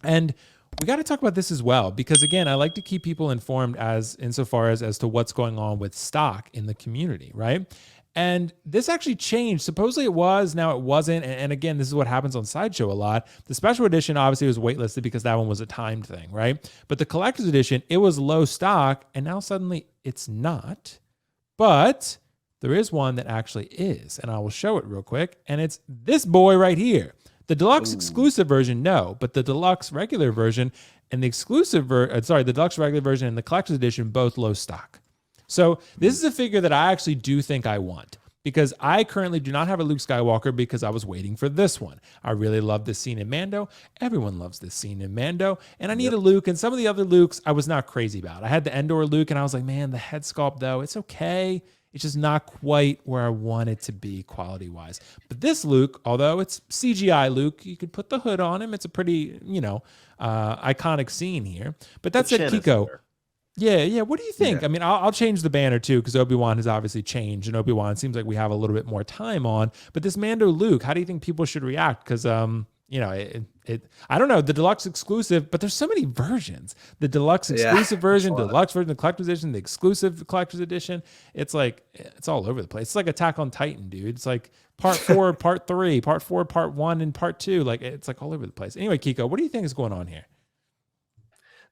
And we got to talk about this as well, because again, I like to keep people informed insofar as to what's going on with stock in the community, right? And this actually changed. Supposedly it was, now it wasn't. And again, this is what happens on Sideshow a lot. The special edition obviously was waitlisted because that one was a timed thing, right? But the collector's edition, it was low stock, and now suddenly it's not. But there is one that actually is, and I will show it real quick. And it's this boy right here. The deluxe exclusive version, no, but the deluxe regular version and the the deluxe regular version and the collector's edition, both low stock. So this is a figure that I actually do think I want, because I currently do not have a Luke Skywalker because I was waiting for this one. I really love this scene in Mando. Everyone loves this scene in Mando. And I need a Luke, and some of the other Lukes I was not crazy about. I had the Endor Luke, and I was like, man, the head sculpt, though, it's okay. It's just not quite where I want it to be quality-wise. But this Luke, although it's CGI Luke, you could put the hood on him. It's a pretty, iconic scene here. But that's it, Kiko. Yeah. What do you think? Yeah. I mean, I'll change the banner too, because Obi-Wan has obviously changed, and Obi-Wan seems like we have a little bit more time on. But this Mando Luke, how do you think people should react? Because I don't know, the deluxe exclusive, but there's so many versions. The deluxe exclusive version, the deluxe version, the collector's edition, the exclusive collector's edition. It's like, it's all over the place. It's like Attack on Titan, dude. It's like part 4, part 3, part 4, part 1, and part 2. Like, it's like all over the place. Anyway, Kiko, what do you think is going on here?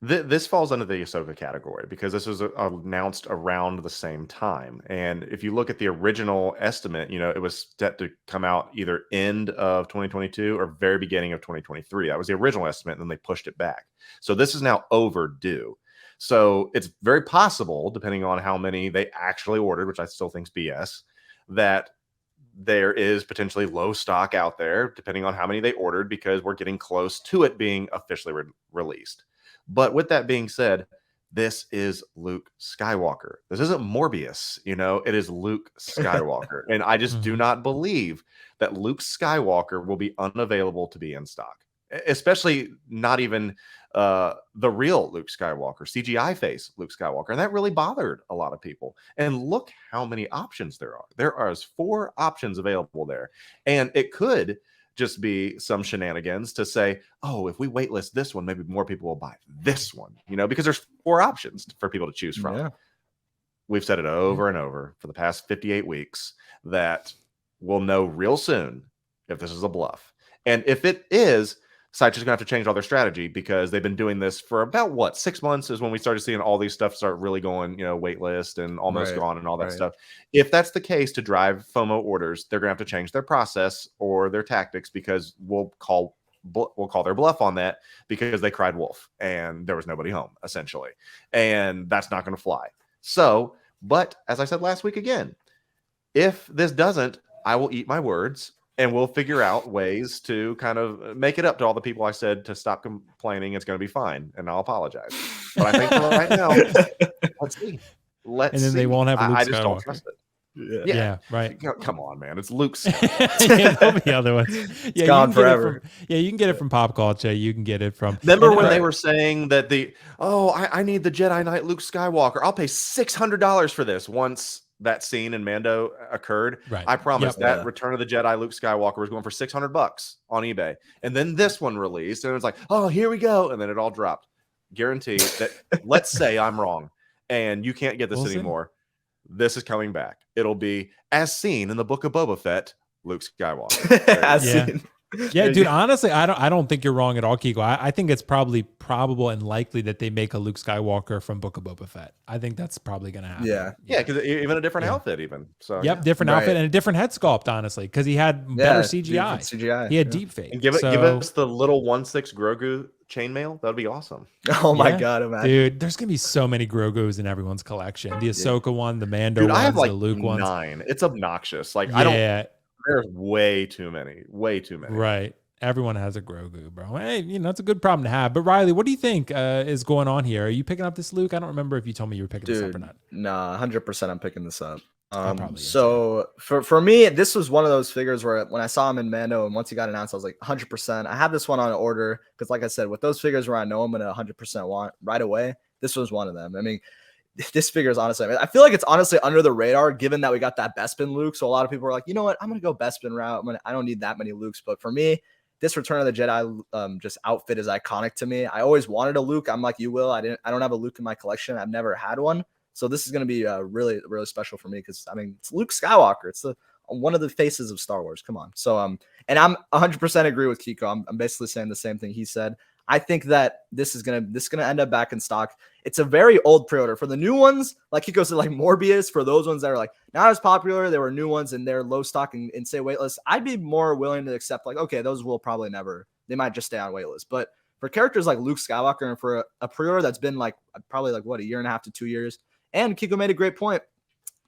This falls under the Ahsoka category because this was announced around the same time. And if you look at the original estimate, it was set to come out either end of 2022 or very beginning of 2023. That was the original estimate, and then they pushed it back. So this is now overdue. So it's very possible, depending on how many they actually ordered, which I still think is BS, that there is potentially low stock out there, depending on how many they ordered, because we're getting close to it being officially released. But with that being said, this is Luke Skywalker. This isn't Morbius, it is Luke Skywalker. And I just do not believe that Luke Skywalker will be unavailable to be in stock, especially not even the real Luke Skywalker, CGI face Luke Skywalker. And that really bothered a lot of people. And look how many options there are. There are 4 options available there. And it could just be some shenanigans to say, oh, if we waitlist this one, maybe more people will buy this one, because there's 4 options for people to choose from. Yeah. We've said it over and over for the past 58 weeks that we'll know real soon if this is a bluff. And if it is, Sideshow's going to have to change all their strategy, because they've been doing this for about 6 months is when we started seeing all these stuff start really going, waitlist and almost gone and all that stuff. If that's the case, to drive FOMO orders, they're going to have to change their process or their tactics, because we'll call their bluff on that, because they cried wolf and there was nobody home, essentially. And that's not going to fly. So, but as I said last week again, if this doesn't, I will eat my words. And we'll figure out ways to kind of make it up to all the people I said to stop complaining. It's going to be fine, and I'll apologize. But I think for right now, let's see. And then they won't have Luke I just don't trust it. Yeah, right. Come on, man. It's Luke. There'll be other ones. It's gone forever. You can get it from pop culture. You can get it from. Remember when they were saying that I need the Jedi Knight Luke Skywalker. I'll pay $600 for this once that scene in Mando occurred. Right. I promise that Return of the Jedi Luke Skywalker was going for $600 on eBay. And then this one released, and it was like, oh, here we go. And then it all dropped. Guarantee that, let's say I'm wrong and you can't get this anymore. This is coming back. It'll be as seen in the Book of Boba Fett, Luke Skywalker. As seen. Yeah, dude, honestly, I don't think you're wrong at all, Kiko. I think it's probably probable and likely that they make a Luke Skywalker from Book of Boba Fett. I think that's probably going to happen. Yeah, because even a different outfit even. So different outfit and a different head sculpt, honestly, because he had better CGI. He had deep fake. And give us the little 1/6 Grogu chainmail. That'd be awesome. Oh my God, imagine. Dude, there's going to be so many Grogus in everyone's collection. The Ahsoka one, the Mando ones, I have the Luke 9. ones. It's obnoxious. I don't... There's way too many. Right. Everyone has a Grogu, bro. Hey, it's a good problem to have. But Riley, what do you think is going on here? Are you picking up this Luke? I don't remember if you told me you were picking this up or not. Nah, 100% I'm picking this up. So for me, this was one of those figures where when I saw him in Mando and once he got announced, I was like 100%. I have this one on order because, like I said, with those figures where I know I'm going to 100% want right away, this was one of them. I mean, this figure is honestly, I feel like it's honestly under the radar given that we got that Bespin Luke. So a lot of people are like, you know what? I'm going to go Bespin route. I don't need that many Lukes. But for me, this Return of the Jedi just outfit is iconic to me. I always wanted a Luke. I'm like you, Will. I don't have a Luke in my collection. I've never had one. So this is going to be really, really special for me because, I mean, it's Luke Skywalker. It's one of the faces of Star Wars. Come on. So, and I'm 100% agree with Kiko. I'm basically saying the same thing he said. I think that this is gonna end up back in stock. It's a very old pre-order. For the new ones, like Kiko said, like Morbius, for those ones that are like not as popular, there were new ones and they're low stock and say waitlist. I'd be more willing to accept like, okay, those will probably never, they might just stay on waitlist. But for characters like Luke Skywalker and for a pre-order that's been like probably like what, a year and a half to 2 years. And Kiko made a great point.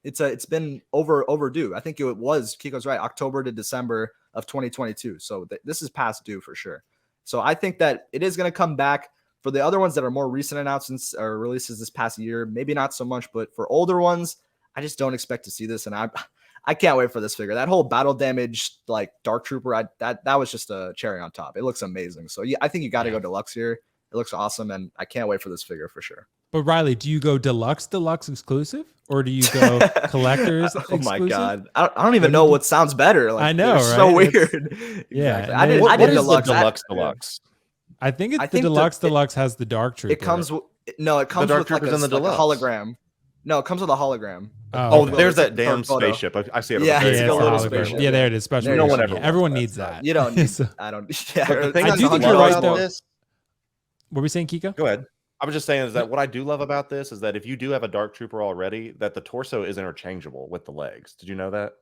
It's been overdue. I think it was, Kiko's right, October to December of 2022. So this is past due for sure. So I think that it is going to come back. For the other ones that are more recent announcements or releases this past year, maybe not so much, but for older ones, I just don't expect to see this. And I can't wait for this figure. That whole battle damage, like Dark Trooper, that was just a cherry on top. It looks amazing. So yeah, I think you got to go deluxe here. It looks awesome. And I can't wait for this figure for sure. But Riley, do you go deluxe exclusive, or do you go collectors? Oh my God, I don't even know what sounds better. Like, I know, right? So weird. Yeah, exactly. I did deluxe. Deluxe. I think the deluxe has the Dark Trooper. It comes with with like a hologram. No, it comes with a hologram. Oh, there's that damn spaceship. I see it. Yeah, it's a little spaceship. Yeah, there it is. Special. No one ever. Everyone needs that. You don't need. I don't. Yeah, I do think you're right though. What were we saying, Kiko? Go ahead. I was just saying is that what I do love about this is that if you do have a Dark Trooper already, that the torso is interchangeable with the legs. Did you know that?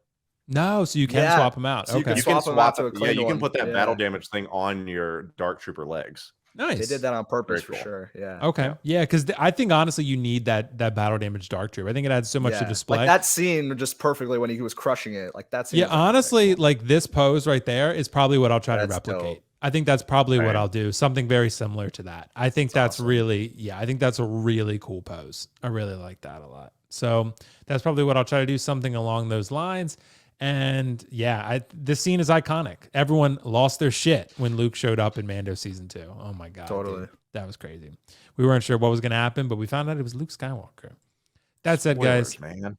No, so you can swap them out. So okay, you can swap it. Yeah, you can put that battle damage thing on your Dark Trooper legs. Nice. They did that on purpose for sure. Yeah. Okay. Yeah, because I think honestly you need that battle damage Dark Trooper. I think it adds so much to display. Like that scene just perfectly when he was crushing it. Like that scene. Yeah, honestly, like this pose right there is probably what I'll try to replicate. Dope. I think that's probably what I'll do. Something very similar to that. I think that's awesome. I think that's a really cool pose. I really like that a lot. So that's probably what I'll try to do, something along those lines. And yeah, this scene is iconic. Everyone lost their shit when Luke showed up in Mando season 2. Oh my God. Totally. Dude, that was crazy. We weren't sure what was going to happen, but we found out it was Luke Skywalker. That said, guys, man.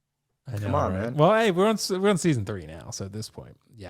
I know, come on, man. Well, hey, we're on season 3 now. So at this point, yeah.